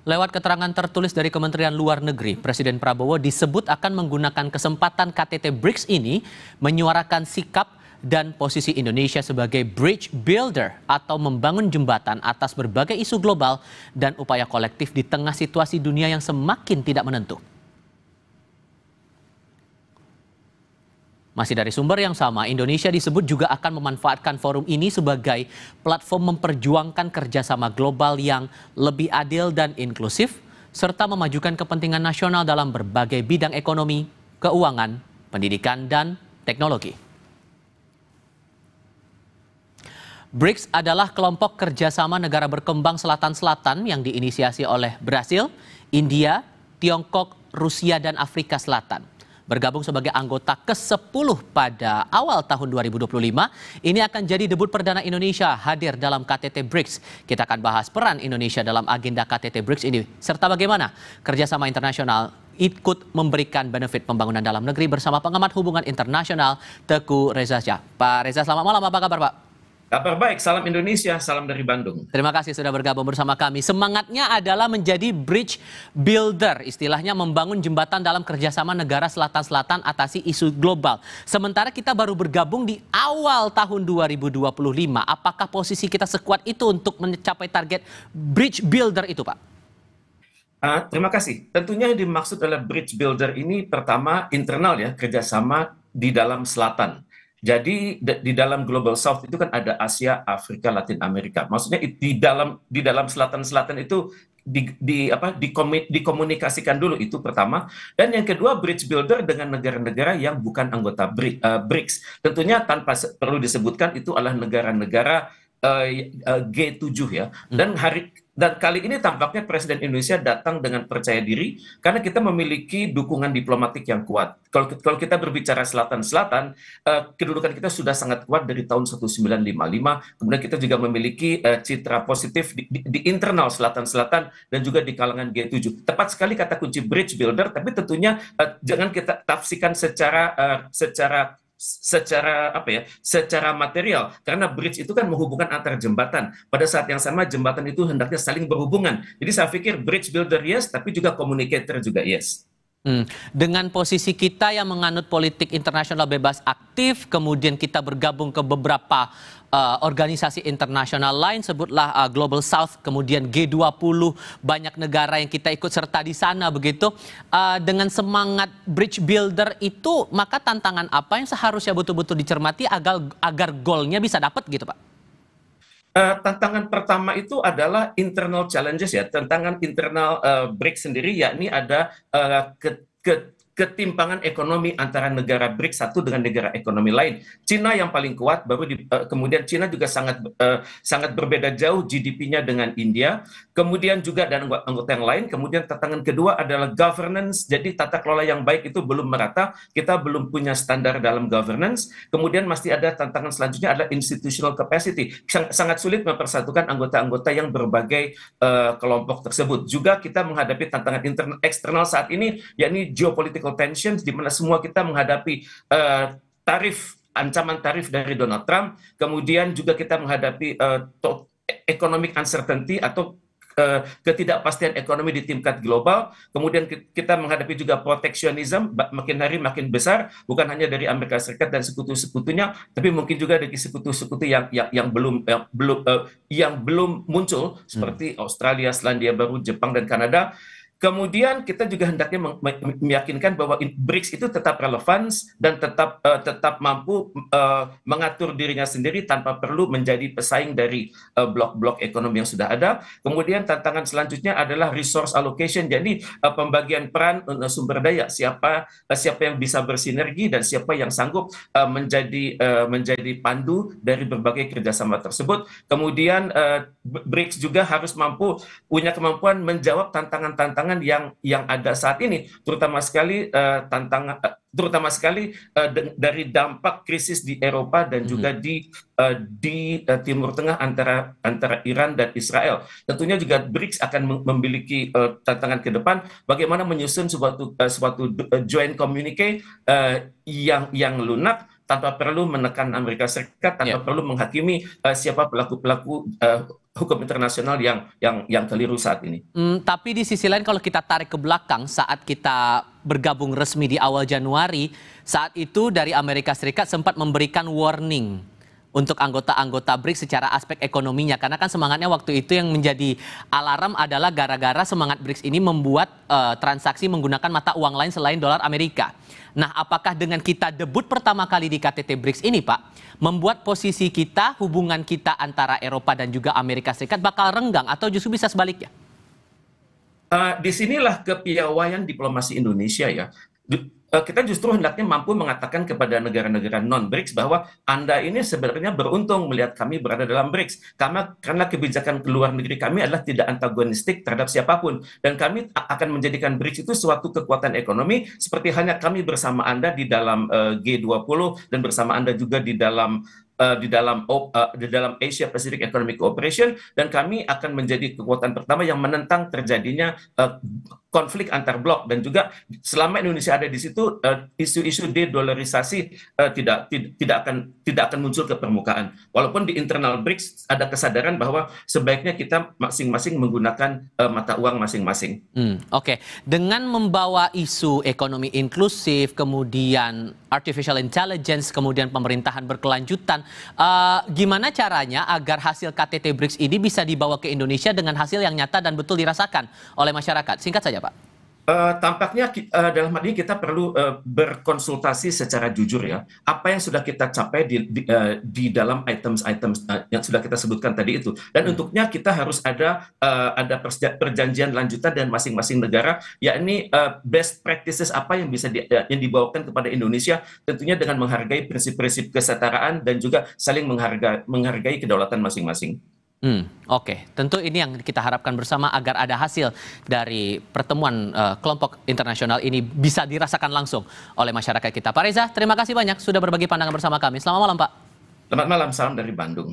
Lewat keterangan tertulis dari Kementerian Luar Negeri, Presiden Prabowo disebut akan menggunakan kesempatan KTT BRICS ini menyuarakan sikap dan posisi Indonesia sebagai bridge builder atau membangun jembatan atas berbagai isu global dan upaya kolektif di tengah situasi dunia yang semakin tidak menentu. Masih dari sumber yang sama, Indonesia disebut juga akan memanfaatkan forum ini sebagai platform memperjuangkan kerjasama global yang lebih adil dan inklusif, serta memajukan kepentingan nasional dalam berbagai bidang ekonomi, keuangan, pendidikan, dan teknologi. BRICS adalah kelompok kerjasama negara berkembang selatan-selatan yang diinisiasi oleh Brasil, India, Tiongkok, Rusia, dan Afrika Selatan. Bergabung sebagai anggota ke-10 pada awal tahun 2025, ini akan jadi debut perdana Indonesia hadir dalam KTT BRICS. Kita akan bahas peran Indonesia dalam agenda KTT BRICS ini, serta bagaimana kerjasama internasional ikut memberikan benefit pembangunan dalam negeri bersama pengamat hubungan internasional Teguh Reza Shah. Pak Reza, selamat malam, apa kabar Pak? Kabar baik, salam Indonesia, salam dari Bandung. Terima kasih sudah bergabung bersama kami. Semangatnya adalah menjadi bridge builder, istilahnya membangun jembatan dalam kerjasama negara selatan-selatan atasi isu global. Sementara kita baru bergabung di awal tahun 2025. Apakah posisi kita sekuat itu untuk mencapai target bridge builder itu, Pak? Terima kasih. Tentunya yang dimaksud oleh bridge builder ini pertama internal ya, kerjasama di dalam selatan. Jadi di dalam Global South itu kan ada Asia, Afrika, Latin Amerika. Maksudnya di dalam selatan-selatan itu dikomunikasikan dulu itu pertama. Dan yang kedua bridge builder dengan negara-negara yang bukan anggota BRICS. Tentunya tanpa perlu disebutkan itu adalah negara-negara G7 ya. Dan kali ini tampaknya Presiden Indonesia datang dengan percaya diri karena kita memiliki dukungan diplomatik yang kuat. Kalau kita berbicara selatan-selatan, kedudukan kita sudah sangat kuat dari tahun 1955. Kemudian kita juga memiliki citra positif di internal selatan-selatan dan juga di kalangan G7. Tepat sekali kata kunci bridge builder, tapi tentunya jangan kita tafsirkan secara material, karena bridge itu kan menghubungkan antar jembatan. Pada saat yang sama jembatan itu hendaknya saling berhubungan. Jadi saya pikir bridge builder yes, tapi juga communicator juga yes. Dengan posisi kita yang menganut politik internasional bebas aktif, kemudian kita bergabung ke beberapa organisasi internasional lain, sebutlah Global South, kemudian G20, banyak negara yang kita ikut serta di sana begitu. Dengan semangat bridge builder itu, maka tantangan apa yang seharusnya betul-betul dicermati agar goalnya bisa dapat gitu, Pak? Tantangan pertama itu adalah internal challenges ya, tantangan internal BRICS sendiri, yakni ada ketimpangan ekonomi antara negara BRICS satu dengan negara ekonomi lain. Cina yang paling kuat, kemudian Cina juga sangat berbeda jauh GDP-nya dengan India, kemudian juga dan anggota yang lain. Kemudian tantangan kedua adalah governance, jadi tata kelola yang baik itu belum merata, kita belum punya standar dalam governance. Kemudian masih ada tantangan selanjutnya adalah institutional capacity, sangat sulit mempersatukan anggota-anggota yang berbagai kelompok tersebut. Juga kita menghadapi tantangan internal eksternal saat ini, yakni geopolitical tensions, di mana semua kita menghadapi ancaman tarif dari Donald Trump, kemudian juga kita menghadapi economic uncertainty atau ketidakpastian ekonomi di tingkat global, kemudian kita menghadapi juga proteksionisme makin hari makin besar, bukan hanya dari Amerika Serikat dan sekutu-sekutunya, tapi mungkin juga dari sekutu-sekutu yang belum muncul seperti Australia, Selandia Baru, Jepang, dan Kanada. Kemudian kita juga hendaknya meyakinkan bahwa BRICS itu tetap relevan dan tetap mampu mengatur dirinya sendiri tanpa perlu menjadi pesaing dari blok-blok ekonomi yang sudah ada. Kemudian tantangan selanjutnya adalah resource allocation, jadi pembagian peran sumber daya, siapa yang bisa bersinergi dan siapa yang sanggup menjadi pandu dari berbagai kerjasama tersebut. Kemudian BRICS juga harus punya kemampuan menjawab tantangan-tantangan yang ada saat ini, terutama sekali dari dampak krisis di Eropa dan juga di Timur Tengah antara Iran dan Israel. Tentunya juga BRICS akan memiliki tantangan ke depan, bagaimana menyusun suatu joint communique yang lunak tanpa perlu menekan Amerika Serikat, tanpa perlu menghakimi siapa pelaku-pelaku hukum internasional yang keliru saat ini. Tapi di sisi lain kalau kita tarik ke belakang saat kita bergabung resmi di awal Januari, saat itu dari Amerika Serikat sempat memberikan warning untuk anggota-anggota BRICS secara aspek ekonominya. Karena kan semangatnya waktu itu yang menjadi alarm adalah gara-gara semangat BRICS ini membuat transaksi menggunakan mata uang lain selain dolar Amerika. Nah, apakah dengan kita debut pertama kali di KTT BRICS ini, Pak, membuat posisi kita, hubungan kita antara Eropa dan juga Amerika Serikat bakal renggang atau justru bisa sebaliknya? Disinilah kepiawaian diplomasi Indonesia ya. Kita justru hendaknya mampu mengatakan kepada negara-negara non-BRICS bahwa Anda ini sebenarnya beruntung melihat kami berada dalam BRICS. Karena kebijakan luar negeri kami adalah tidak antagonistik terhadap siapapun. Dan kami akan menjadikan BRICS itu suatu kekuatan ekonomi seperti hanya kami bersama Anda di dalam G20 dan bersama Anda juga di dalam Asia Pacific Economic Cooperation, dan kami akan menjadi kekuatan pertama yang menentang terjadinya konflik antar blok. Dan juga selama Indonesia ada di situ, isu-isu de-dollarisasi tidak akan muncul ke permukaan. Walaupun di internal BRICS ada kesadaran bahwa sebaiknya kita masing-masing menggunakan mata uang masing-masing. Oke. Dengan membawa isu ekonomi inklusif, kemudian artificial intelligence, kemudian pemerintahan berkelanjutan, gimana caranya agar hasil KTT BRICS ini bisa dibawa ke Indonesia dengan hasil yang nyata dan betul dirasakan oleh masyarakat? Singkat saja, Pak. Tampaknya dalam hal ini kita perlu berkonsultasi secara jujur ya. Apa yang sudah kita capai di dalam items-items yang sudah kita sebutkan tadi itu. Dan untuknya kita harus ada perjanjian lanjutan dan masing-masing negara, yakni best practices apa yang bisa yang dibawakan kepada Indonesia, tentunya dengan menghargai prinsip-prinsip kesetaraan dan juga saling menghargai kedaulatan masing-masing. Oke, tentu ini yang kita harapkan bersama agar ada hasil dari pertemuan kelompok internasional ini bisa dirasakan langsung oleh masyarakat kita. Pak Reza, terima kasih banyak sudah berbagi pandangan bersama kami. Selamat malam, Pak. Selamat malam, salam dari Bandung.